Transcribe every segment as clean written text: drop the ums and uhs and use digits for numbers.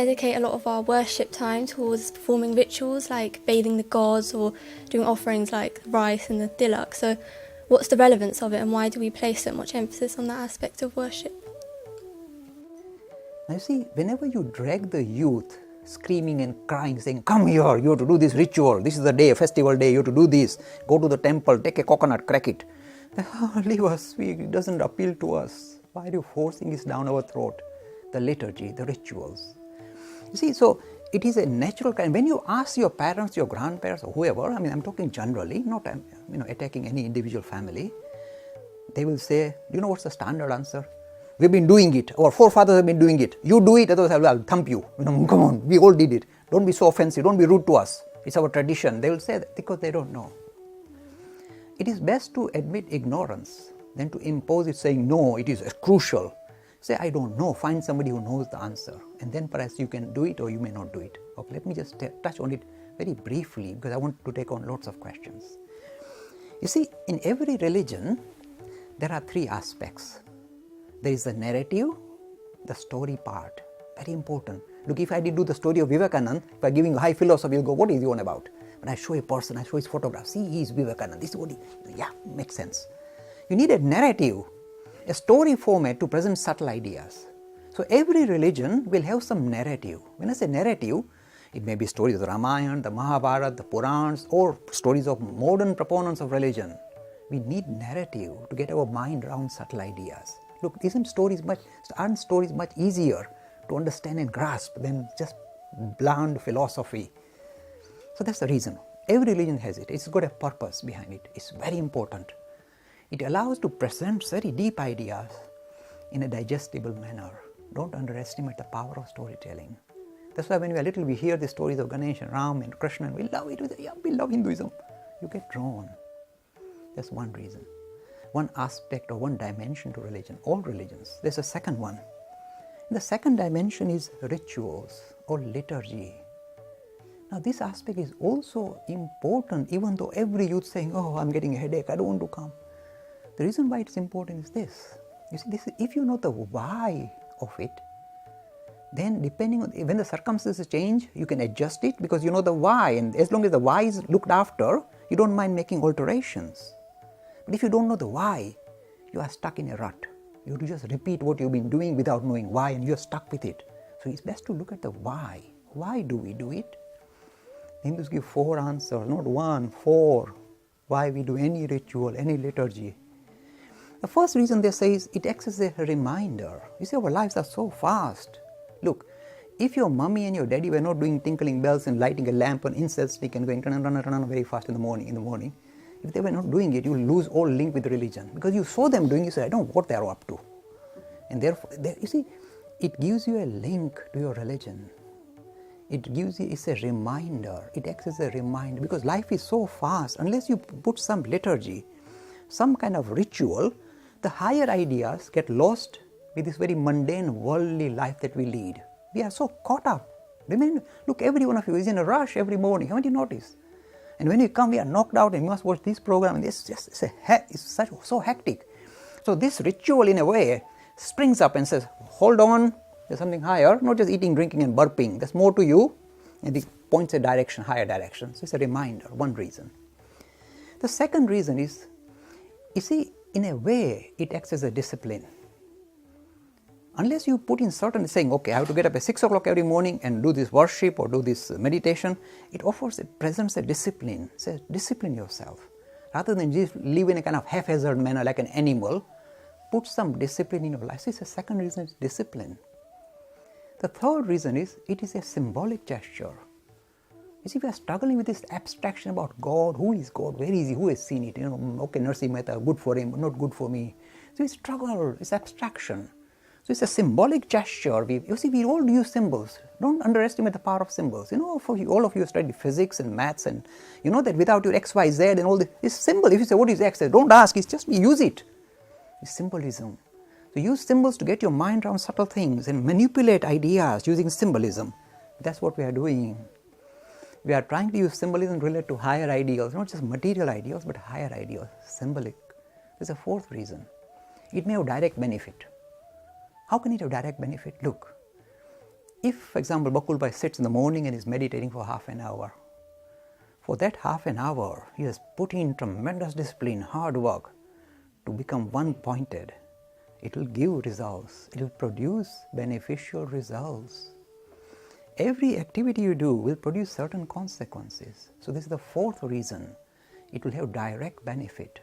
dedicate a lot of our worship time towards performing rituals like bathing the gods or doing offerings like rice and the tilak. So what's the relevance of it, and why do we place so much emphasis on that aspect of worship? Now you see, whenever you drag the youth screaming and crying, saying, come here, you have to do this ritual, this is the day, festival day, you have to do this, go to the temple, take a coconut, crack it. Leave us, it doesn't appeal to us. Why are you forcing this down our throat? The liturgy, the rituals. You see, so it is a natural kind. When you ask your parents, your grandparents, or whoever, I mean, I'm talking generally, not attacking any individual family, they will say, do you know what's the standard answer? We've been doing it. Our forefathers have been doing it. You do it, otherwise I'll thump you. Come on, we all did it. Don't be so offensive. Don't be rude to us. It's our tradition. They will say that because they don't know. It is best to admit ignorance than to impose it, saying, no, it is crucial. Say, I don't know. Find somebody who knows the answer. And then perhaps you can do it or you may not do it. Okay, let me just touch on it very briefly because I want to take on lots of questions. You see, in every religion, there are three aspects. There is the narrative, the story part. Very important. Look, if I did do the story of Vivekananda, if I'm giving high philosophy, you go, what is he on about? When I show a person, I show his photograph. See, he is Vivekananda. This is what he, yeah, makes sense. You need a narrative, a story format to present subtle ideas. So every religion will have some narrative. When I say narrative, it may be stories of the Ramayana, the Mahabharata, the Purans, or stories of modern proponents of religion. We need narrative to get our mind around subtle ideas. Look, aren't stories much easier to understand and grasp than just bland philosophy? So that's the reason. Every religion has it. It's got a purpose behind it. It's very important. It allows to present very deep ideas in a digestible manner. Don't underestimate the power of storytelling. That's why when we are little, we hear the stories of Ganesh and Ram and Krishna, and we love it. Yeah, we love Hinduism. You get drawn. That's one reason. One aspect or one dimension to religion, all religions. There's a second one. The second dimension is rituals or liturgy. Now this aspect is also important, even though every youth saying, oh, I'm getting a headache, I don't want to come. The reason why it's important is this. You see, if you know the why of it, then depending on when the circumstances change, you can adjust it because you know the why, and as long as the why is looked after, you don't mind making alterations. But if you don't know the why, you are stuck in a rut. You have to just repeat what you've been doing without knowing why, and you're stuck with it. So it's best to look at the why. Why do we do it? Hindus give 4 answers, not 1, 4. Why we do any ritual, any liturgy. The first reason they say is it acts as a reminder. You see, our lives are so fast. Look, if your mommy and your daddy were not doing tinkling bells and lighting a lamp on incense stick and going run very fast in the morning, if they were not doing it, you will lose all link with religion. Because you saw them doing it, you say, I don't know what they are up to. And therefore, you see, it gives you a link to your religion. It's a reminder. It acts as a reminder because life is so fast. Unless you put some liturgy, some kind of ritual, the higher ideas get lost with this very mundane, worldly life that we lead. We are so caught up. Look, every one of you is in a rush every morning. Haven't you noticed? And when you come, we are knocked out and you must watch this program. And it's so hectic. So this ritual, in a way, springs up and says, hold on, there's something higher, not just eating, drinking and burping. There's more to you. And it points a direction, higher direction. So it's a reminder, one reason. The second reason is, you see, in a way, it acts as a discipline. Unless you put in certain saying, okay, I have to get up at 6 o'clock every morning and do this worship or do this meditation, it presents a discipline. It says, discipline yourself. Rather than just live in a kind of haphazard manner like an animal, put some discipline in your life. So it's a second reason, is discipline. The third reason is, it is a symbolic gesture. You see, we are struggling with this abstraction about God. Who is God? Where is He? Who has seen it? Okay, Narsi Mehta, good for him, but not good for me. So we struggle, it's abstraction. So it's a symbolic gesture. You see, we all use symbols. Don't underestimate the power of symbols. For all of you study physics and maths, and you know that without your X, Y, Z and all this, it's symbol. If you say, what is X? Don't ask, it's just we use it. It's symbolism. So use symbols to get your mind around subtle things and manipulate ideas using symbolism. That's what we are doing. We are trying to use symbolism to relate to higher ideals, not just material ideals, but higher ideals, symbolic. There's a fourth reason. It may have direct benefit. How can it have direct benefit? Look, If, for example, Bakulbai sits in the morning and is meditating for half an hour, for that half an hour, he has put in tremendous discipline, hard work to become one-pointed. It will give results. It will produce beneficial results. Every activity you do will produce certain consequences. So this is the fourth reason. It will have direct benefit.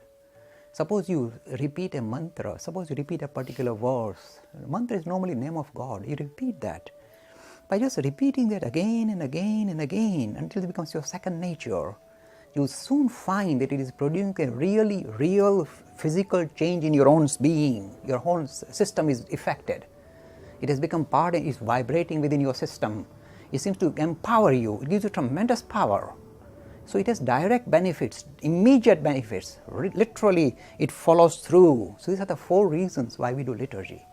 Suppose you repeat a mantra, suppose you repeat a particular verse. Mantra is normally name of God. You repeat that. By just repeating that again and again and again until it becomes your second nature, you will soon find that it is producing a really real physical change in your own being. Your whole system is affected. It has become part and is vibrating within your system. It seems to empower you. It gives you tremendous power. So it has direct benefits, immediate benefits. Literally, it follows through. So these are the four reasons why we do liturgy.